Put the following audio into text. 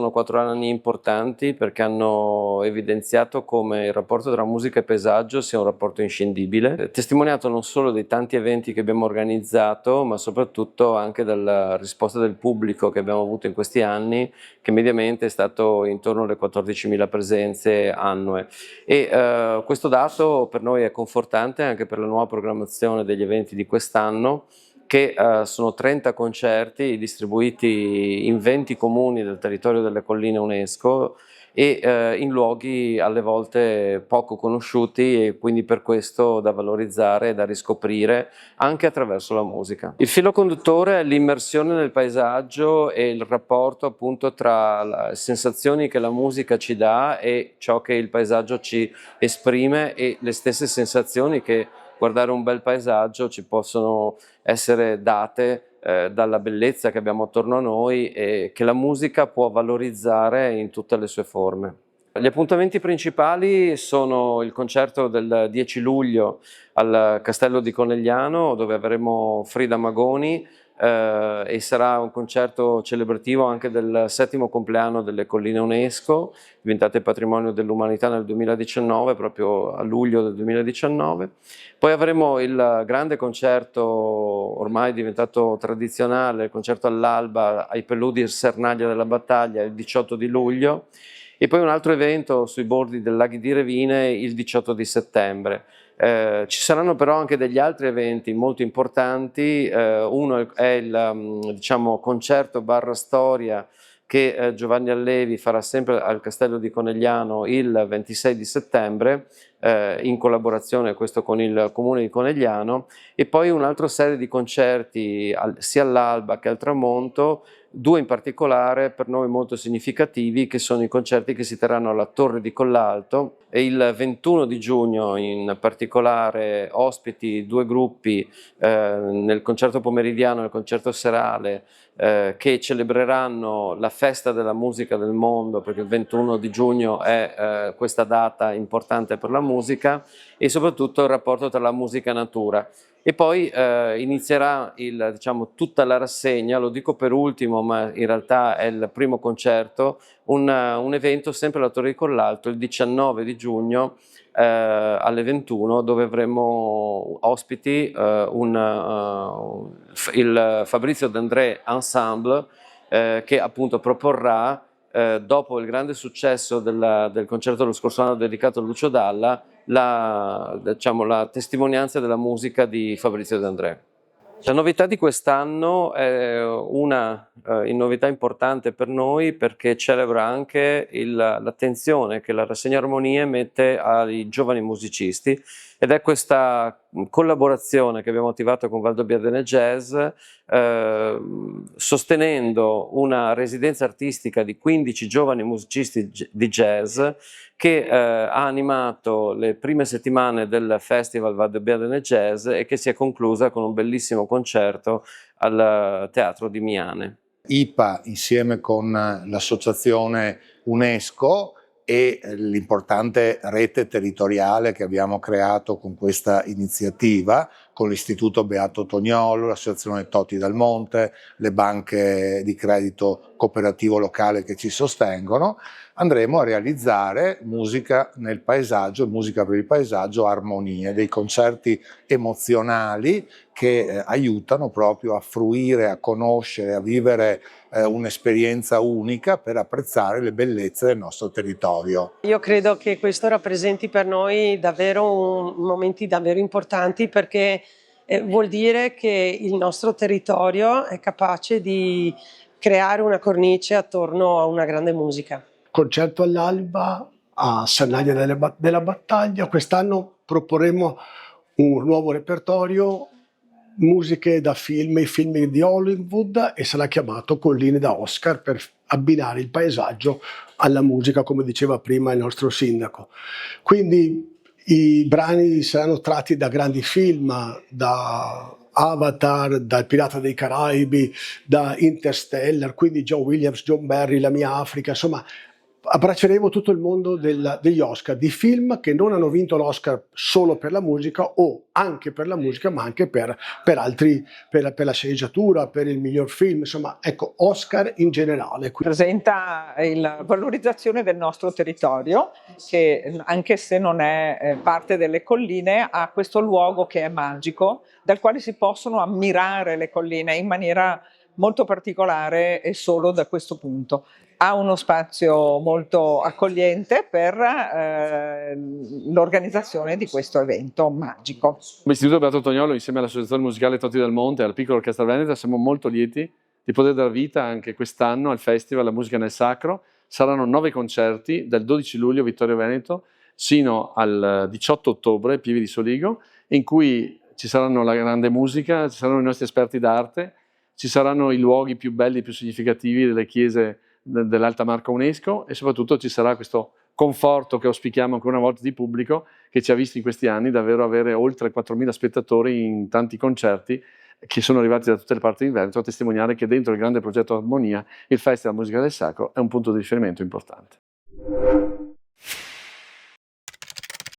Sono 4 anni importanti perché hanno evidenziato come il rapporto tra musica e paesaggio sia un rapporto inscindibile, testimoniato non solo dai tanti eventi che abbiamo organizzato, ma soprattutto anche dalla risposta del pubblico che abbiamo avuto in questi anni, che mediamente è stato intorno alle 14.000 presenze annue. Questo dato per noi è confortante anche per la nuova programmazione degli eventi di quest'anno, che sono 30 concerti distribuiti in 20 comuni del territorio delle colline UNESCO e in luoghi alle volte poco conosciuti, e quindi per questo da valorizzare e da riscoprire anche attraverso la musica. Il filo conduttore è l'immersione nel paesaggio e il rapporto appunto tra le sensazioni che la musica ci dà e ciò che il paesaggio ci esprime, e le stesse sensazioni che guardare un bel paesaggio ci possono essere date dalla bellezza che abbiamo attorno a noi e che la musica può valorizzare in tutte le sue forme. Gli appuntamenti principali sono il concerto del 10 luglio al Castello di Conegliano, dove avremo Frida Magoni, e sarà un concerto celebrativo anche del 7° compleanno delle colline UNESCO, diventate patrimonio dell'umanità nel 2019, proprio a luglio del 2019. Poi avremo il grande concerto, ormai diventato tradizionale, il concerto all'alba ai Peludi Sernaglia della Battaglia il 18 di luglio, e poi un altro evento sui bordi del Laghi di Revine il 18 di settembre. Ci saranno però anche degli altri eventi molto importanti. Uno è il diciamo, concerto barra storia che Giovanni Allevi farà sempre al Castello di Conegliano il 26 di settembre, in collaborazione questo con il Comune di Conegliano, e poi un'altra serie di concerti sia all'alba che al tramonto, 2 in particolare per noi molto significativi, che sono i concerti che si terranno alla Torre di Collalto, e il 21 di giugno in particolare ospiti 2 gruppi nel concerto pomeridiano e nel concerto serale che celebreranno la festa della musica del mondo, perché il 21 di giugno è questa data importante per la musica, e soprattutto il rapporto tra la musica e natura. E poi inizierà diciamo, tutta la rassegna, lo dico per ultimo ma in realtà è il primo concerto, un evento sempre alla Torre di Collalto il 19 di giugno alle 21, dove avremo ospiti il Fabrizio D'André Ensemble, che appunto proporrà, dopo il grande successo del concerto dello scorso anno dedicato a Lucio Dalla, diciamo, la testimonianza della musica di Fabrizio D'André. La novità di quest'anno è una novità importante per noi, perché celebra anche l'attenzione che la rassegna Armonie mette ai giovani musicisti, ed è questa collaborazione che abbiamo attivato con Valdobbiadene Jazz, sostenendo una residenza artistica di 15 giovani musicisti di jazz, che ha animato le prime settimane del Festival Valdobbiadene Jazz e che si è conclusa con un bellissimo concerto al Teatro di Miane. IPA insieme con l'associazione UNESCO e l'importante rete territoriale che abbiamo creato con questa iniziativa, con l'Istituto Beato Tognolo, l'Associazione Toti Dal Monte, le banche di credito cooperativo locale che ci sostengono, andremo a realizzare musica nel paesaggio, musica per il paesaggio, armonie, dei concerti emozionali che aiutano proprio a fruire, a conoscere, a vivere un'esperienza unica per apprezzare le bellezze del nostro territorio. Io credo che questo rappresenti per noi davvero momenti davvero importanti, perché vuol dire che il nostro territorio è capace di creare una cornice attorno a una grande musica. Concerto all'alba a Sernaglia della Battaglia. Quest'anno proporremo un nuovo repertorio, musiche da film, i film di Hollywood, e sarà chiamato Colline da Oscar, per abbinare il paesaggio alla musica, come diceva prima il nostro sindaco. Quindi i brani saranno tratti da grandi film, da Avatar, dal Pirata dei Caraibi, da Interstellar, quindi John Williams, John Barry, La mia Africa, insomma abbracceremo tutto il mondo degli Oscar, di film che non hanno vinto l'Oscar solo per la musica o anche per la musica, ma anche per altri, per la sceneggiatura, per il miglior film, insomma, ecco, Oscar in generale. Presenta la valorizzazione del nostro territorio, che anche se non è parte delle colline, ha questo luogo che è magico, dal quale si possono ammirare le colline in maniera molto particolare e solo da questo punto. Ha uno spazio molto accogliente per l'organizzazione di questo evento magico. L'Istituto Beato Tognolo, insieme all'Associazione Musicale Toti del Monte e alla Piccola Orchestra Veneta, siamo molto lieti di poter dar vita anche quest'anno al Festival La Musica nel Sacro. Saranno 9 concerti dal 12 luglio Vittorio Veneto sino al 18 ottobre Pieve di Soligo, in cui ci saranno la grande musica, ci saranno i nostri esperti d'arte, ci saranno i luoghi più belli, più significativi delle chiese dell'Alta Marca UNESCO e soprattutto ci sarà questo conforto che auspichiamo ancora una volta di pubblico che ci ha visto in questi anni davvero avere oltre 4.000 spettatori in tanti concerti che sono arrivati da tutte le parti del Veneto a testimoniare che dentro il grande progetto Armonia il Festival Musica del Sacro è un punto di riferimento importante.